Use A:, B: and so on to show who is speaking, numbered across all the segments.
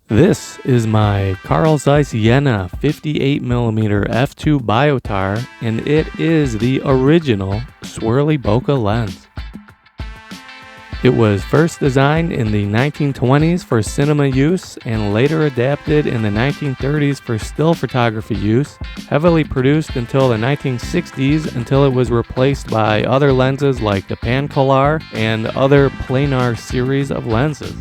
A: This is my Carl Zeiss Jena 58mm f2 Biotar, and it is the original swirly bokeh lens. It was first designed in the 1920s for cinema use and later adapted in the 1930s for still photography use, heavily produced until the 1960s until it was replaced by other lenses like the Pancolar and other planar series of lenses.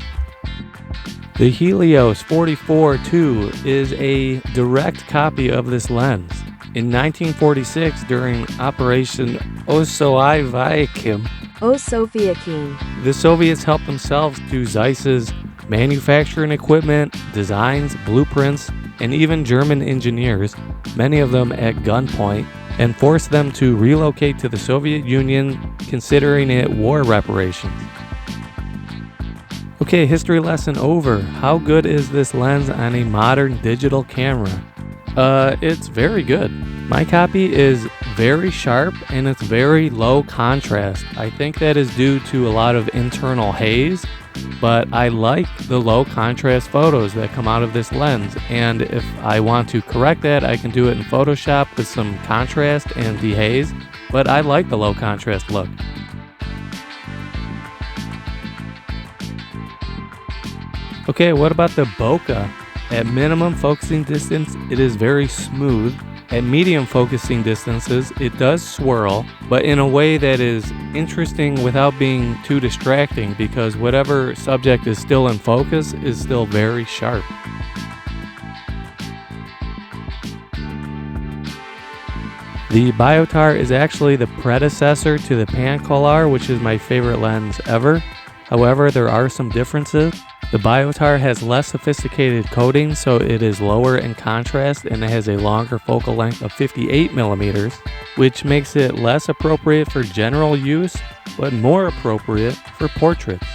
A: The Helios 44-2 is a direct copy of this lens. In 1946, during Operation Osoviakim, the Soviets helped themselves to Zeiss's manufacturing equipment, designs, blueprints, and even German engineers, many of them at gunpoint, and forced them to relocate to the Soviet Union, considering it war reparations. Okay, history lesson over. How good is this lens on a modern digital camera? It's very good. My copy is very sharp and it's very low contrast. I think that is due to a lot of internal haze, but I like the low contrast photos that come out of this lens. And if I want to correct that, I can do it in Photoshop with some contrast and dehaze, but I like the low contrast look. Okay, what about the bokeh? At minimum focusing distance, it is very smooth. At medium focusing distances, it does swirl, but in a way that is interesting without being too distracting, because whatever subject is still in focus is still very sharp. The Biotar is actually the predecessor to the Pancolar, which is my favorite lens ever. However, there are some differences. The Biotar has less sophisticated coating, so it is lower in contrast, and it has a longer focal length of 58mm, which makes it less appropriate for general use, but more appropriate for portraits.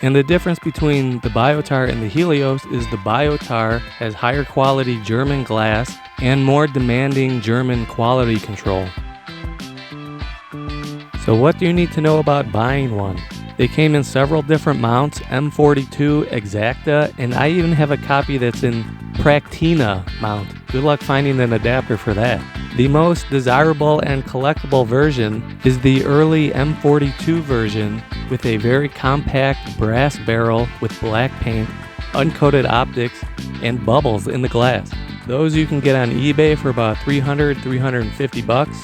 A: And the difference between the Biotar and the Helios is the Biotar has higher quality German glass and more demanding German quality control. So what do you need to know about buying one? They came in several different mounts, M42, Exacta, and I even have a copy that's in Practina mount. Good luck finding an adapter for that. The most desirable and collectible version is the early M42 version with a very compact brass barrel with black paint, uncoated optics, and bubbles in the glass. Those you can get on eBay for about $350 bucks.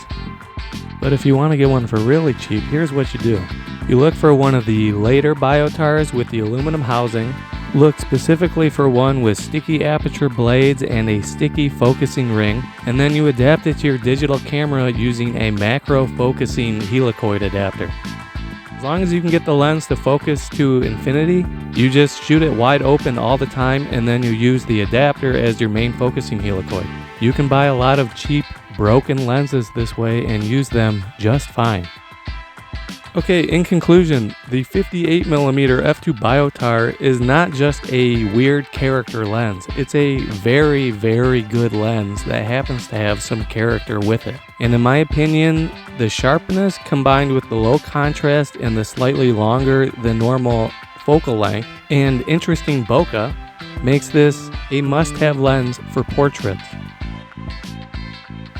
A: But if you want to get one for really cheap, here's what you do. You look for one of the later Biotars with the aluminum housing. Look specifically for one with sticky aperture blades and a sticky focusing ring, and then you adapt it to your digital camera using a macro focusing helicoid adapter. As long as you can get the lens to focus to infinity, you just shoot it wide open all the time, and then you use the adapter as your main focusing helicoid. You can buy a lot of cheap broken lenses this way and use them just fine. Okay, in conclusion, the 58mm f2 Biotar is not just a weird character lens. It's a very, very good lens that happens to have some character with it. And in my opinion, the sharpness combined with the low contrast and the slightly longer than normal focal length and interesting bokeh makes this a must-have lens for portraits.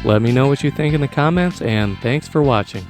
A: Let me know what you think in the comments, and thanks for watching.